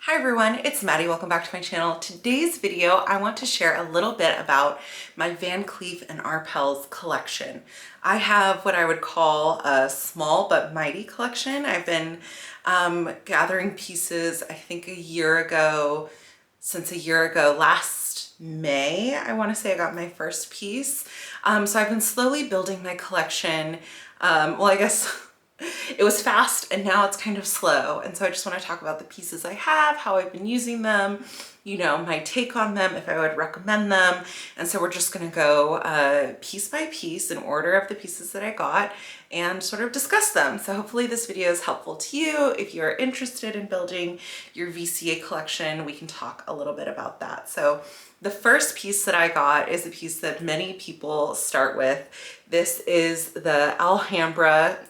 Hi everyone, it's Maddie. Welcome back to my channel. Today's video, I want to share a little bit about my Van Cleef and Arpels collection. I have what I would call a small but mighty collection. I've been gathering pieces, I think since a year ago, last May, I want to say I got my first piece. So I've been slowly building my collection. Well, I guess it was fast and now it's kind of slow. And so I just want to talk about the pieces I have, how I've been using them, you know, my take on them, if I would recommend them. And so we're just going to go piece by piece in order of the pieces that I got and sort of discuss them. So hopefully this video is helpful to you. If you're interested in building your VCA collection, we can talk a little bit about that. So the first piece that I got is a piece that many people start with. This is the Alhambra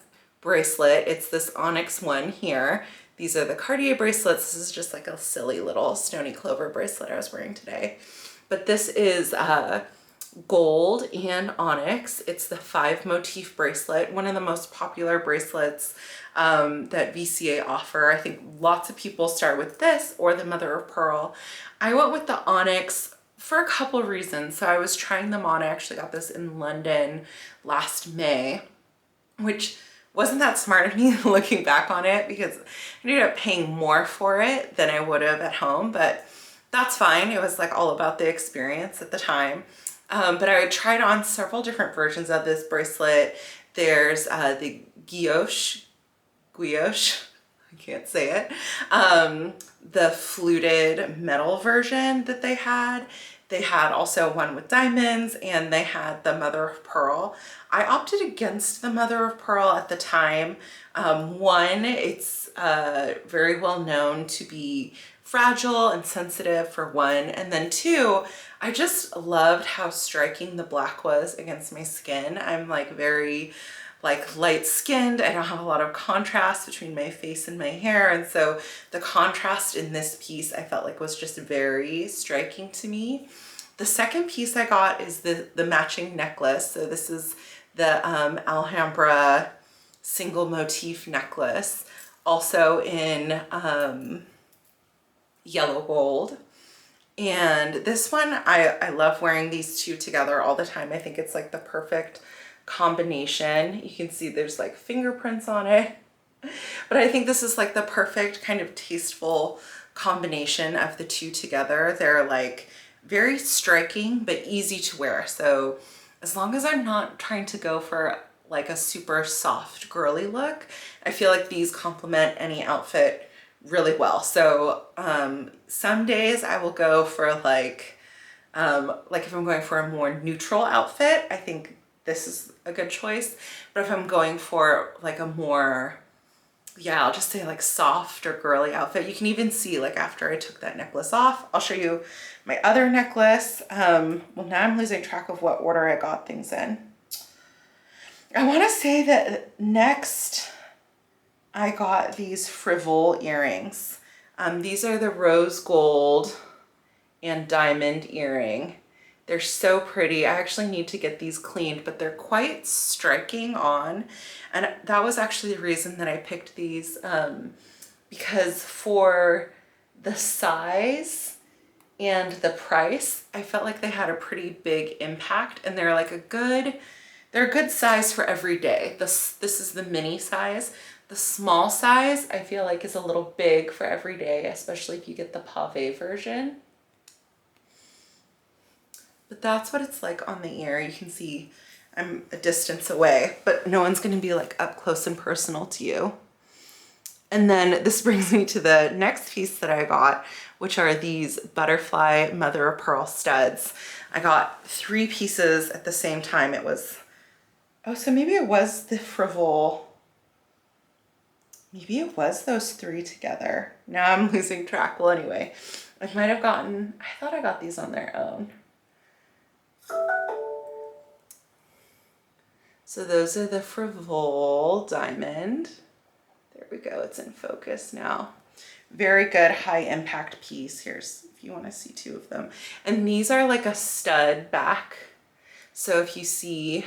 bracelet. It's this onyx one here. These are the Cartier bracelets. This is just like a silly little stony clover bracelet I was wearing today. But this is gold and onyx. It's the 5 motif bracelet, one of the most popular bracelets that VCA offer. I think lots of people start with this or the mother of pearl. I went with the onyx for a couple of reasons. So I was trying them on. I actually got this in London last May, which wasn't that smart of me looking back on it because I ended up paying more for it than I would have at home, but that's fine. It was like all about the experience at the time. But I tried on several different versions of this bracelet. There's the guilloche, I can't say it, the fluted metal version that they had. They had also one with diamonds and they had the mother of pearl. I opted against the mother of pearl at the time. One, it's very well known to be fragile and sensitive for one. And then two, I just loved how striking the black was against my skin. I'm like very light skinned. I don't have a lot of contrast between my face and my hair. And so the contrast in this piece I felt like was just very striking to me. The second piece I got is the matching necklace. So this is the Alhambra single motif necklace, also in yellow gold. And this one, I love wearing these two together all the time. I think it's like the perfect combination. You can see there's like fingerprints on it, but I think this is like the perfect kind of tasteful combination of the two together. They're like very striking but easy to wear. So as long as I'm not trying to go for like a super soft girly look, I feel like these complement any outfit really well. So some days I will go for like if I'm going for a more neutral outfit, I think this is a good choice. But if I'm going for like a more, I'll just say like soft or girly outfit, you can even see like after I took that necklace off, I'll show you my other necklace. Well, now I'm losing track of what order I got things in. I want to say that next I got these Frivole earrings. These are the rose gold and diamond earring. They're so pretty. I actually need to get these cleaned, but they're quite striking on. And that was actually the reason that I picked these, because for the size and the price, I felt like they had a pretty big impact, and they're like they're a good size for every day. This is the mini size. The small size, I feel like is a little big for every day, especially if you get the pave version. But that's what it's like on the ear. You can see I'm a distance away, but no one's gonna be like up close and personal to you. And then this brings me to the next piece that I got, which are these butterfly mother of pearl studs. I got 3 pieces at the same time. It was, so maybe it was the Frivole. Maybe it was those 3 together. Now I'm losing track. Well, anyway, I might have gotten, I thought I got these on their own. So those are the Frivole diamond. There we go, it's in focus now. Very good high impact piece. Here's, if you want to see 2 of them. And these are like a stud back. So if you see,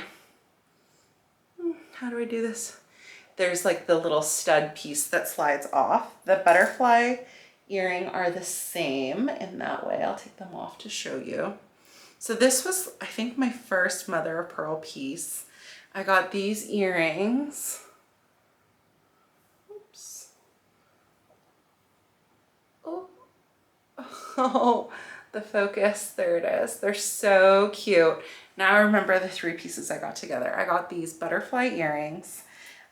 how do I do this? There's like the little stud piece that slides off. The butterfly earring are the same in that way. I'll take them off to show you. So this was, I think, my first mother of pearl piece. I got these earrings. Oops. Oh, oh, the focus, there it is. They're so cute. Now I remember the 3 pieces I got together. I got these butterfly earrings.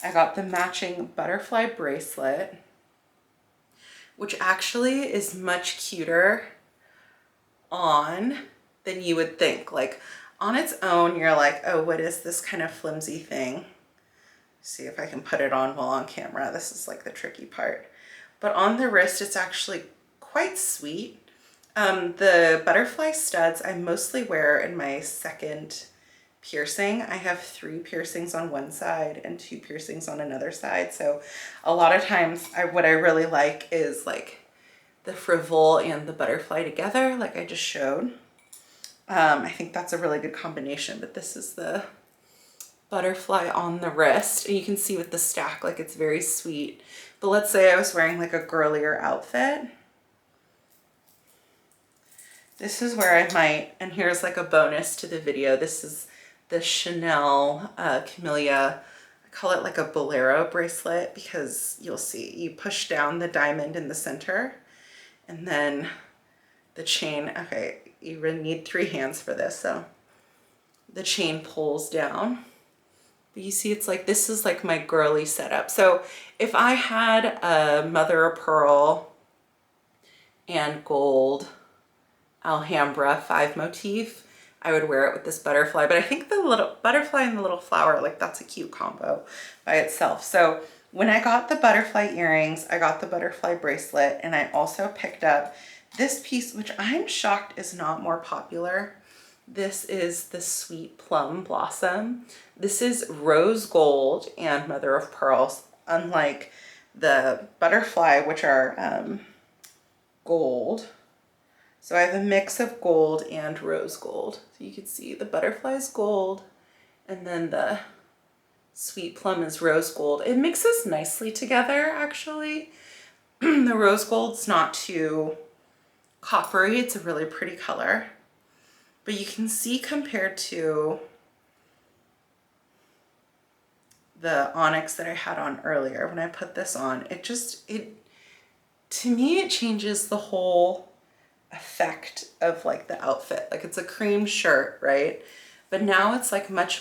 I got the matching butterfly bracelet, which actually is much cuter on than you would think. Like on its own, you're like, oh, what is this kind of flimsy thing? See if I can put it on while on camera. This is like the tricky part. But on the wrist, it's actually quite sweet. The butterfly studs I mostly wear in my second piercing. I have 3 piercings on one side and 2 piercings on another side. So a lot of times what I really like is like the frivole and the butterfly together, like I just showed. I think that's a really good combination, but this is the butterfly on the wrist, and you can see with the stack, like it's very sweet. But let's say I was wearing like a girlier outfit. This is where I might, and here's like a bonus to the video. This is the Chanel Camellia. I call it like a bolero bracelet because you'll see, you push down the diamond in the center and then the chain, okay, you really need 3 hands for this. So the chain pulls down. But you see, it's like, this is like my girly setup. So if I had a mother of pearl and gold Alhambra 5 motif, I would wear it with this butterfly. But I think the little butterfly and the little flower, like that's a cute combo by itself. So when I got the butterfly earrings, I got the butterfly bracelet, and I also picked up this piece, which I'm shocked is not more popular. This is the Sweet Plum Blossom. This is rose gold and mother of pearls, unlike the butterfly, which are gold. So I have a mix of gold and rose gold. So you can see the butterfly is gold, and then the Sweet Plum is rose gold. It mixes nicely together, actually. The rose gold's not too coppery. It's a really pretty color. But you can see compared to the onyx that I had on earlier, when I put this on, to me, it changes the whole effect of like the outfit. Like it's a cream shirt, right? But now it's like much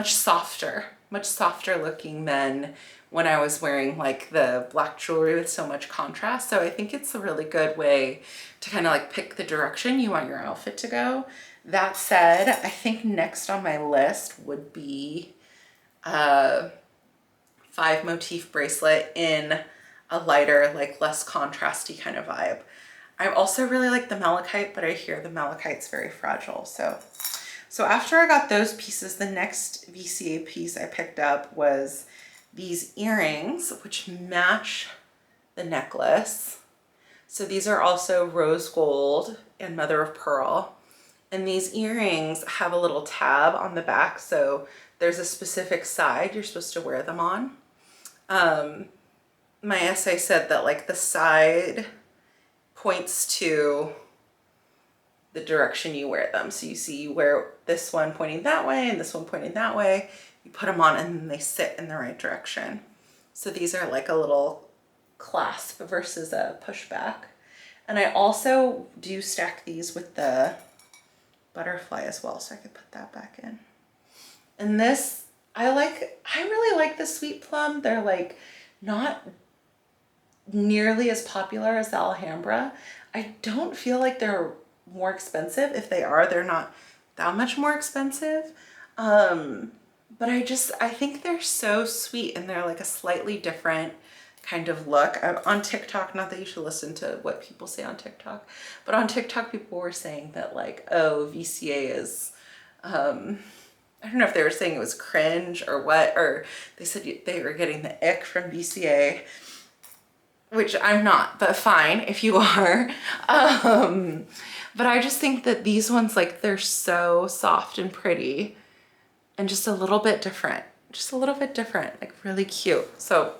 softer looking than when I was wearing like the black jewelry with so much contrast. So I think it's a really good way to kind of like pick the direction you want your outfit to go. That said, I think next on my list would be a 5 motif bracelet in a lighter, like less contrasty kind of vibe. I also really like the malachite, but I hear the malachite's very fragile. So after I got those pieces, the next VCA piece I picked up was these earrings, which match the necklace. So these are also rose gold and mother of pearl. And these earrings have a little tab on the back, so there's a specific side you're supposed to wear them on. My essay said that like the side points to the direction you wear them. So you see, you wear this one pointing that way and this one pointing that way. You put them on and then they sit in the right direction. So these are like a little clasp versus a pushback. And I also do stack these with the butterfly as well, so I could put that back in. And this, I really like the Sweet Plum. They're like not nearly as popular as the Alhambra. I don't feel like they're more expensive. If they are, they're not that much more expensive. But I think they're so sweet, and they're like a slightly different kind of look. On TikTok, not that you should listen to what people say on TikTok, but on TikTok people were saying that like, oh, VCA is, I don't know if they were saying it was cringe or what, or they said they were getting the ick from VCA, which I'm not, but fine if you are. But I just think that these ones, like, they're so soft and pretty and just a little bit different, like really cute. So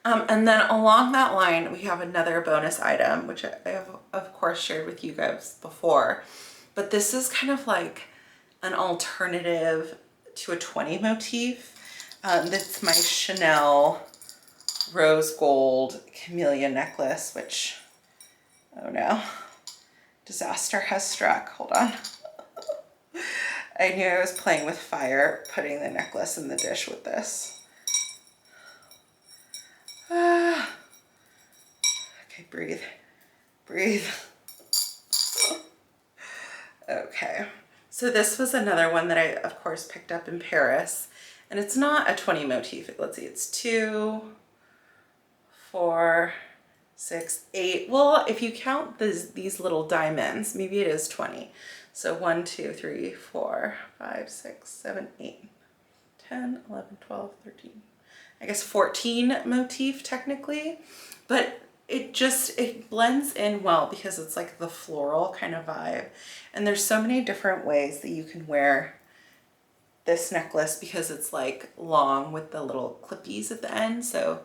And then along that line, we have another bonus item, which I have, of course, shared with you guys before. But this is kind of like an alternative to a 20 motif. That's my Chanel rose gold camellia necklace, which, oh no, disaster has struck. Hold on. I knew I was playing with fire, putting the necklace in the dish with this. Okay, breathe, breathe. Okay, so this was another one that I, of course, picked up in Paris. And it's not a 20 motif. Let's see, it's 2, 4, 6, 8. Well, if you count these little diamonds, maybe it is 20. So 1, 2, 3, 4, 5, 6, 7, 8, 10, 11, 12, 13. I guess 14 motif technically, but it blends in well because it's like the floral kind of vibe. And there's so many different ways that you can wear this necklace because it's like long with the little clippies at the end. So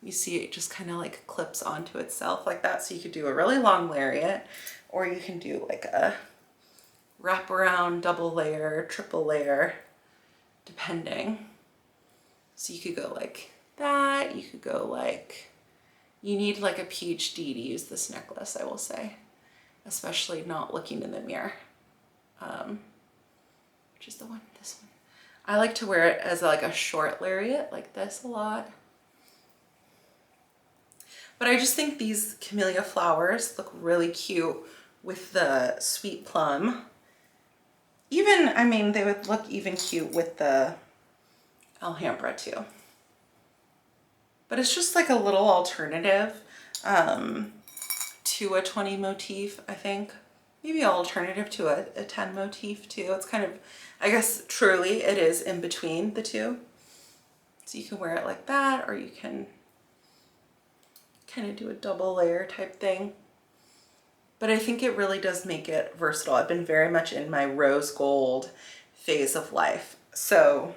you see it just kind of like clips onto itself like that. So you could do a really long lariat, or you can do like a wraparound, double layer, triple layer, depending. So you could go like that. You could go like, you need like a PhD to use this necklace, I will say, especially not looking in the mirror. Which is the one, this one. I like to wear it as like a short lariat like this a lot. But I just think these camellia flowers look really cute with the sweet plum. Even, I mean, they would look even cute with the Alhambra too. But it's just like a little alternative to a 20 motif, I think. Maybe an alternative to a 10 motif too. It's kind of, I guess truly it is in between the two. So you can wear it like that, or you can kind of do a double layer type thing. But I think it really does make it versatile. I've been very much in my rose gold phase of life. So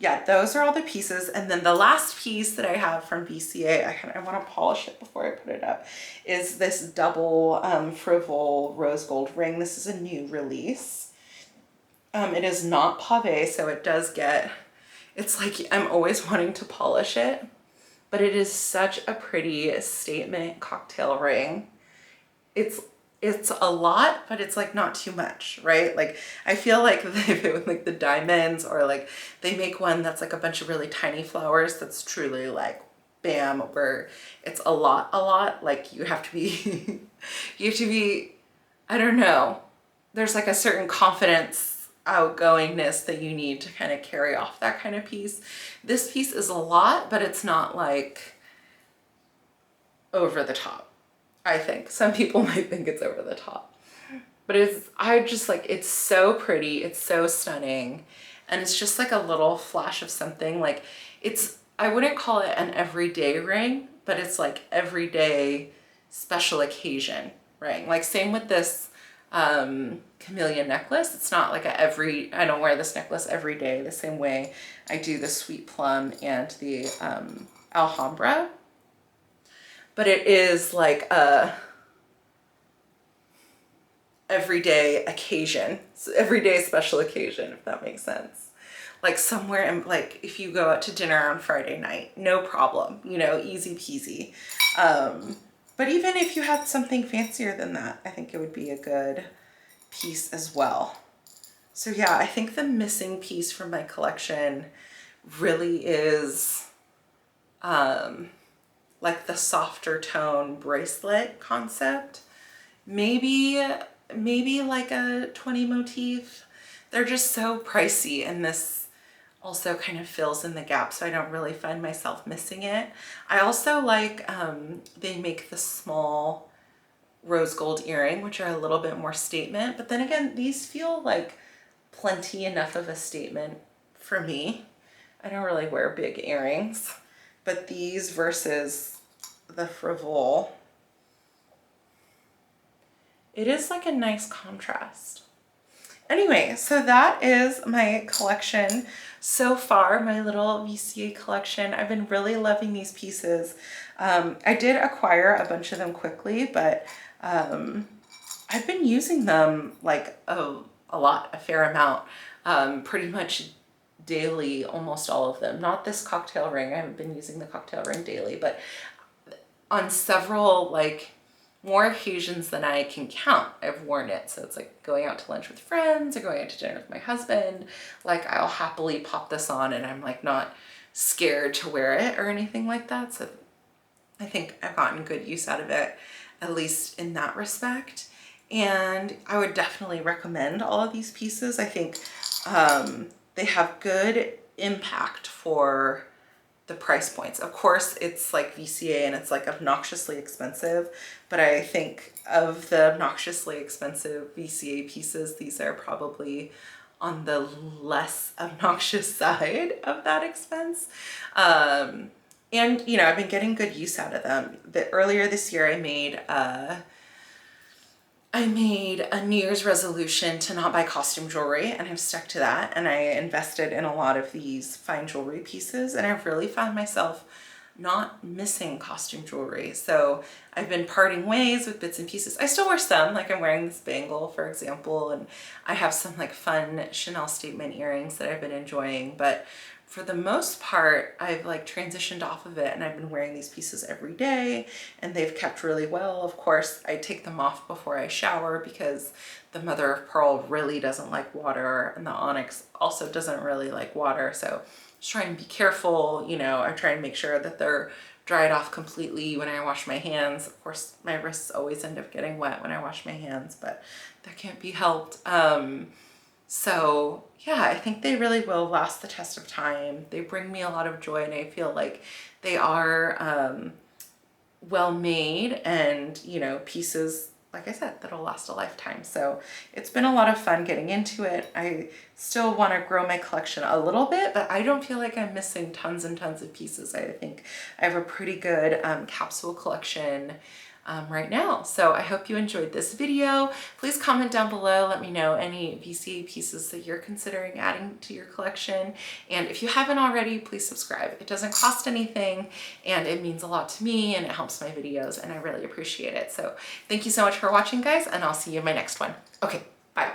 yeah, those are all the pieces. And then the last piece that I have from VCA, I want to polish it before I put it up, is this double Frivole rose gold ring. This is a new release. It is not pave, so it does get, it's like I'm always wanting to polish it, but it is such a pretty statement cocktail ring. It's a lot, but it's like not too much, right? Like I feel like if it was like the diamonds, or like they make one that's like a bunch of really tiny flowers that's truly like bam, where it's a lot, like you have to be you have to be, I don't know, there's like a certain confidence, outgoingness that you need to kind of carry off that kind of piece. This piece is a lot, but it's not like over the top. I think some people might think it's over the top, but I just like, it's so pretty. It's so stunning. And it's just like a little flash of something. Like I wouldn't call it an everyday ring, but it's like everyday special occasion ring. Like same with this camellia necklace. It's not like I don't wear this necklace every day the same way I do the sweet plum and the Alhambra. But it is like a everyday occasion, everyday special occasion, if that makes sense. Like somewhere in, like if you go out to dinner on Friday night, no problem, you know, easy peasy. But even if you had something fancier than that, I think it would be a good piece as well. So yeah, I think the missing piece from my collection really is like the softer tone bracelet concept. Maybe like a 20 motif. They're just so pricey, and this also kind of fills in the gap, so I don't really find myself missing it. I also like, they make the small rose gold earring, which are a little bit more statement, but then again, these feel like plenty enough of a statement for me. I don't really wear big earrings. But these versus the Frivole, it is like a nice contrast. Anyway, so that is my collection so far, my little VCA collection. I've been really loving these pieces. I did acquire a bunch of them quickly, but I've been using them like a lot, a fair amount, pretty much daily, almost all of them. Not this cocktail ring. I haven't been using the cocktail ring daily, but on several like more occasions than I can count, I've worn it. So it's like going out to lunch with friends or going out to dinner with my husband. Like I'll happily pop this on and I'm like not scared to wear it or anything like that. So I think I've gotten good use out of it, at least in that respect. And I would definitely recommend all of these pieces. I think they have good impact for the price points. Of course, it's like VCA and it's like obnoxiously expensive, but I think of the obnoxiously expensive VCA pieces, these are probably on the less obnoxious side of that expense. And you know, I've been getting good use out of them. Earlier this year, I made a New Year's resolution to not buy costume jewelry, and I've stuck to that, and I invested in a lot of these fine jewelry pieces, and I've really found myself not missing costume jewelry. So I've been parting ways with bits and pieces. I still wear some, like I'm wearing this bangle, for example, and I have some like fun Chanel statement earrings that I've been enjoying, but for the most part, I've like transitioned off of it and I've been wearing these pieces every day and they've kept really well. Of course, I take them off before I shower because the mother of pearl really doesn't like water and the onyx also doesn't really like water. So just trying to be careful, you know, I try and make sure that they're dried off completely when I wash my hands. Of course, my wrists always end up getting wet when I wash my hands, but that can't be helped. So yeah, I think they really will last the test of time. They bring me a lot of joy and I feel like they are well made and, you know, pieces, like I said, that'll last a lifetime. So it's been a lot of fun getting into it. I still want to grow my collection a little bit, but I don't feel like I'm missing tons and tons of pieces. I think I have a pretty good capsule collection right now. So I hope you enjoyed this video. Please comment down below. Let me know any VCA pieces that you're considering adding to your collection. And if you haven't already, please subscribe. It doesn't cost anything and it means a lot to me and it helps my videos and I really appreciate it. So thank you so much for watching, guys, and I'll see you in my next one. Okay, bye.